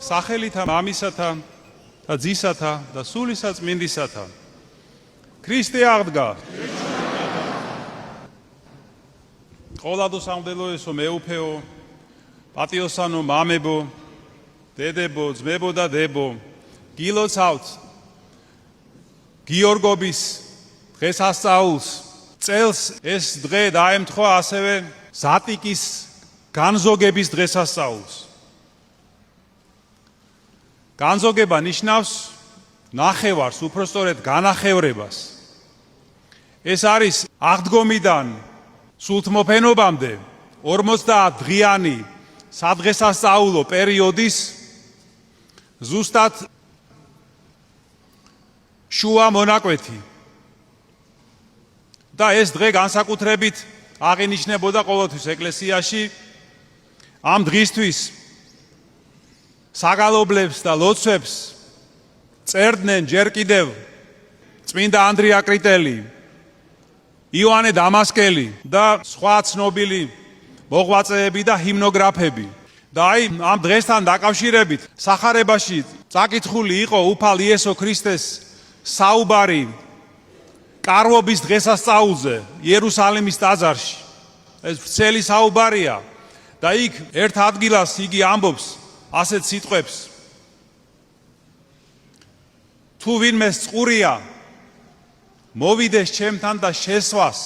სახელითა მამისათა და ძისათა და სულისა წმინდისათა. ქრისტე აღდგა. ყოვლადო სამდელოესო მეუფეო, პატიოსანო მამებო, დედებო, ძმებო და დებო, გილოცავთ გიორგობის დღესასწაულს. წელს ეს დღე დაემთხვა ასევე ზატიკის განზოგების დღესასწაულს. განზოგება ნიშნავს ნახევარს, უпростоრედ განახევრებას. ეს არის აღდგომიდან სულთმოფენობამდე 50 დღიანი სადღესასწაულო პერიოდის ზუსტად შუა მონაკვეთი. და ეს დღე განსაკუთრებით აღინიშნებოდა ყოველთვის ეკლესიაში. ამ დღისთვის საგალობლებს და ლოცვებს წერდნენ ჯერ კიდევ წმინდა ანდრია კრიტელი, იოანე დამასკელი და სხვა ცნობილი მოღვაწეები და ჰიმნოგრაფები. და აი ამ დღესთან დაკავშირებით სახარებაში წაკითხული იყო უფალ იესო ქრისტეს საუბარი კარვობის დღესასწაულზე იერუსალიმის ტაძარში. ეს ვრცელი საუბარია და იქ ერთ ადგილას იგი ამბობს ასეთ სიტყვებს: თუ ვინმე წყურია მოვიდეს ჩემთან და შესვას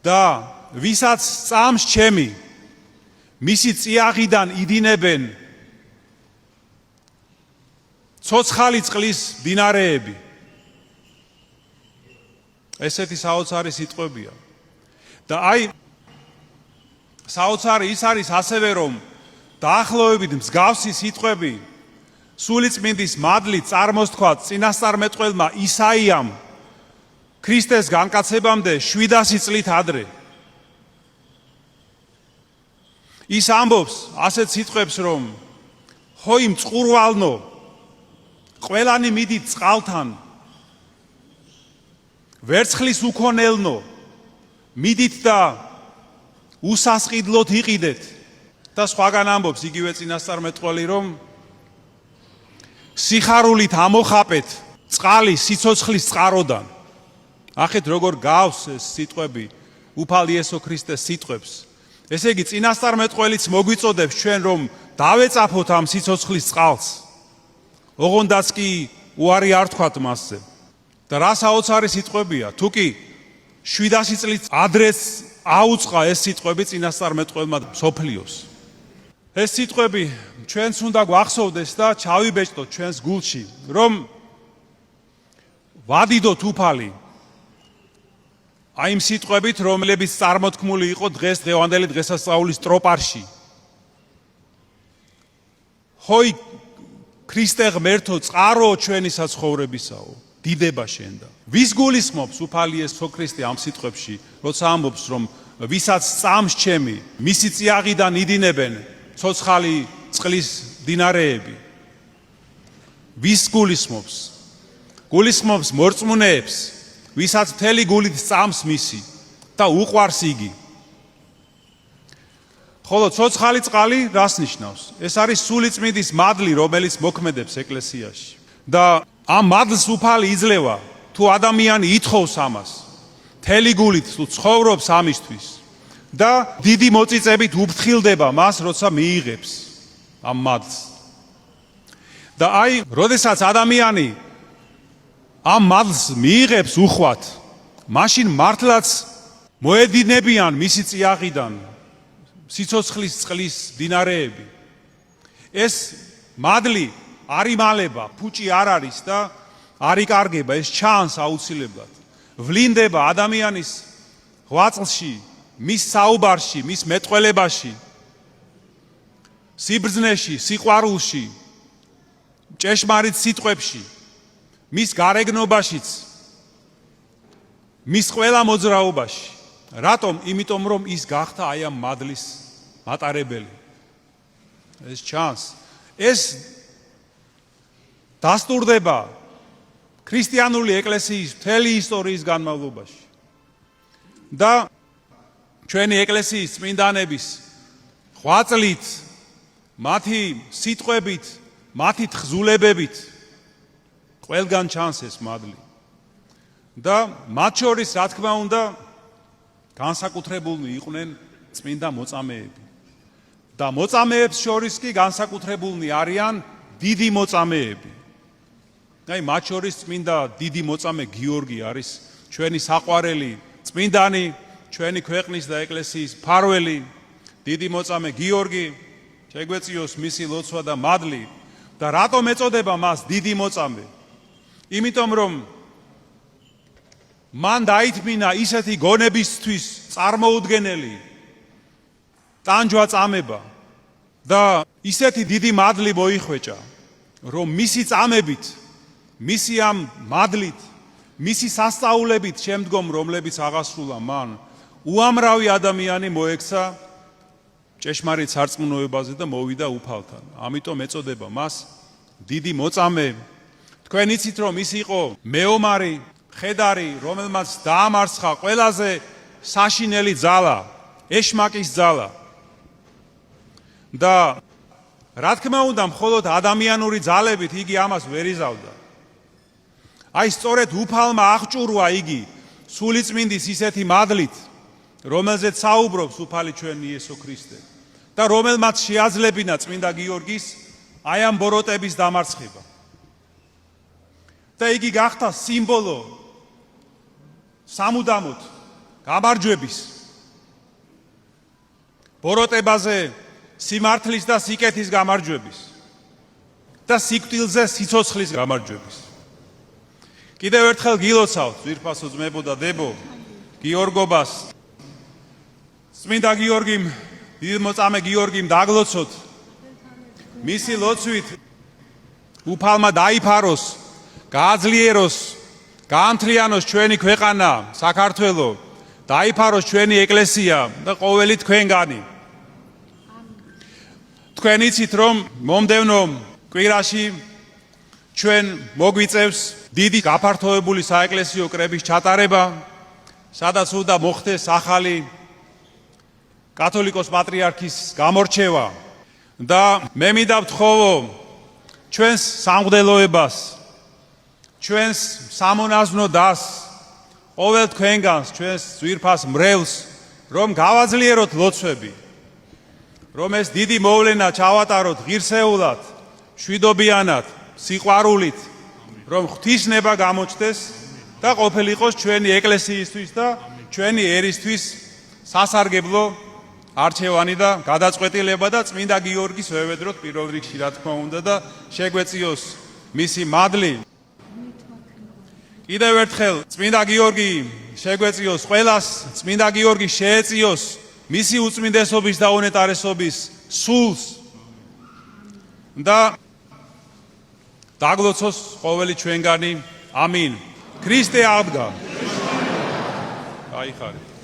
და ვისაც წამს ჩემი მისი წიაღიდან იდინებენ ცოცხალი წყლის დინარეები. ესეთი საოცარი სიტყვებია. და აი საოცარი ის არის ასევე რომ დაახლოებით მსგავსი სიტყვები სულიწმინდის მადლით წარმოსთქვა წინასწარმეტყველმა ისაიამ ქრისტეს განკაცებამდე 700 წლით ადრე. ის ამბობს ასეთ სიტყვებს რომ ხოი მწყურვალნო ყველანი მიდით წყალთან ვერცხლის უქონელნო მიდით და უსასყიდლოდ იყიდეთ. და სხვაგან ამბობს იგივე წინასწარმეტყველი რომ სიხარულით ამოხაპეთ წყალი სიცოცხლის წყაროდან. ახეთ როგორ გავს ეს სიტყვები უფალ იესო ქრისტეს სიტყვებს. ესე იგი წინასწარმეტყველიც მოგვიწოდებს ჩვენ რომ დავეწაფოთ ამ სიცოცხლის წყალს. ოღონდაც კი უარი არ თქვათ მასზე. და რა საოცარი სიტყვებია, თუ კი 700 წლით ადრეს აუწყა ეს სიტყვები წინასწარმეტყველმა მსოფლიოს. ეს სიტყვები ჩვენც უნდა გვახსოვდეს და ჩავიბეჭდოთ ჩვენს გულში, რომ ვადიდოთ უფალი აი იმ სიტყვებით, რომლებიც წარმოთქმული იყო დღეს დღევანდელი დღესასწაულის ტროპარში. ხოი ქრისტე ღმერთო წყარო ჩვენი საცხოვრებისაო, დიდება შენ და ვის გულისხმობს უფალი იესო ქრისტე ამ სიტყვებში, როცა ამბობს რომ ვისაც წამს ჩემი მისი წიაღიდან იდინებენ ცოცხალი წყლის დინარეები. ვის გულისხმობს? გულისხმობს მორწმუნეებს, ვისაც მთელი გულით წამს მისი და უყვარს იგი. ხოლო ცოცხალი წყალი რას ნიშნავს? ეს არის სულიწმინდის მადლი, რომელიც მოქმედებს ეკლესიაში. და ამ მადლს უფალი იძლევა, თუ ადამიანი ითხოვს ამას, მთელი გულით თუ ცხოვრობს ამისთვის და დიდი მოწიწებით უფრთხილდება მას, როცა მიიღებს ამ მადლს. და აი, როდესაც ადამიანი ამ მადლს მიიღებს უხვად, მაშინ მართლაც მოედინებიან მისი წიაღიდან სიცოცხლის წყლის დინარეები. ეს მადლი არ იმალება, ფუჭი არ არის და არ იკარგება, ეს ჩანს აუცილებლად. ვლინდება ადამიანის ღვაწლში, მის საუბარში, მის მეტყველებაში, სიბრძნეში, სიყვარულში, ჭეშმარიტ სიტყვებში, მის გარეგნობაშიც, მის ყველა მოძრაობაში. რატომ? იმიტომ რომ ის გახდა აი ამ მადლის მატარებელი. ეს ჩანს. ეს დასტურდება ქრისტიანული ეკლესიის მთელი ისტორიის განმავლობაში. და ჩვენი ეკლესიის წმინდანების ღვაწლით, მათი სიტყვებით, მათი თხზულებებით ყველგან ჩანს ეს მადლი. და მათ შორის, რა თქმა უნდა, განსაკუთრებულნი იყვნენ წმინდა მოწამეები. და მოწამეებს შორის კი განსაკუთრებულნი არიან დიდი მოწამეები. აი, მათ შორის წმინდა დიდი მოწამე გიორგი არის ჩვენი საყვარელი წმინდანი, ჩვენი ქვეყნის და ეკლესიის მფარველი. დიდი მოწამე გიორგი, შეგვეციოს მისი ლოცვა და მადლი. და რატომ ეწოდება მას დიდი მოწამე? იმიტომ რომ მან დაითმინა ისეთი გონებისთვის წარმოუდგენელი ტანჯვა წამება და ისეთი დიდი მადლი მოიხვეჭა, რომ მისი წამებით, მისი ამ მადლით, მისი სასწაულებით შემდგომ, რომლებიც აღასრულა მან, უამრავი ადამიანი მოექცა ჭეშმარიტ სარწმუნოებაზე და მოვიდა უფალთან. ამიტომ ეწოდება მას დიდი მოწამე. თქვენ იცით, რომ ის იყო მეომარი, ხედარი, რომელმაც დაამარცხა ყველაზე საშინელი ძალა, ეშმაკის ძალა. და რა თქმა უნდა, მხოლოდ ადამიანური ძალებით იგი ამას ვერ იზავდა. აი, სწორედ უფალმა აღჭურვა იგი სულიწმინდის ისეთი მადლით, რომელზეც საუბრობს უფალი ჩვენ იესო ქრისტე და რომელმაც შეაძლებინა წმინდა გიორგის აი ამ ბოროტების დამარცხება. და იგი გახდა სიმბოლო სამუდამოდ გამარჯვების, ბოროტებაზე სიმართლის და სიკეთის გამარჯვების და სიკვდილზე სიცოცხლის გამარჯვების. კიდევ ერთხელ გილოცავთ, ძვირფასო ძმებო და დებო, გიორგობას, წმინდა გიორგიმ, დიდი მოწამე გიორგიმ დაგლოცოთ, მისი ლოცვით უფალმა დაიფაროს, გააძლიეროს, გაამთლიანოს ჩვენი ქვეყანა, საქართველო, დაიფაროს ჩვენი ეკლესია და ყოველი თქვენგანი. თქვენ იცით, რომ მომდევნო კვირაში ჩვენ მოგვიწევს დიდი გაფართოებული საეკლესიო კრების ჩატარება, სადაც უნდა მოხდეს ახალი კათოლიკოს პატრიარქის გამორჩევა. და მე მინდა ვთხოვო ჩვენს სამღვდელოებას, ჩვენს სამონაზვნო დასს, ყოველ თქვენგანს, ჩვენს ძვირფას მრევლს, რომ გავაძლიეროთ ლოცვები, რომ ეს დიდი მოვლენა ჩავატაროთ ღირსეულად, მშვიდობიანად, სიყვარულით, რომ ღვთისნება გამოჩნდეს და ყოფილიყოს ჩვენი ეკლესიისთვის და ჩვენი ერისთვის სასარგებლო არჩევანი და გადაწყვეტილება და წმინდა გიორგის ვევედროთ პირველ რიგში, რა თქმა უნდა, და შეგვეციოს მისი მადლი. კიდევ ერთხელ წმინდა გიორგი შეგვეციოს ყველას, წმინდა გიორგი შეეციოს მისი უწმინდესობის და უნეტარესობის სულს და დაგლოცოს ყოველი ჩვენგანი. ამინ. ქრისტე აღდგა. გაიხარეთ.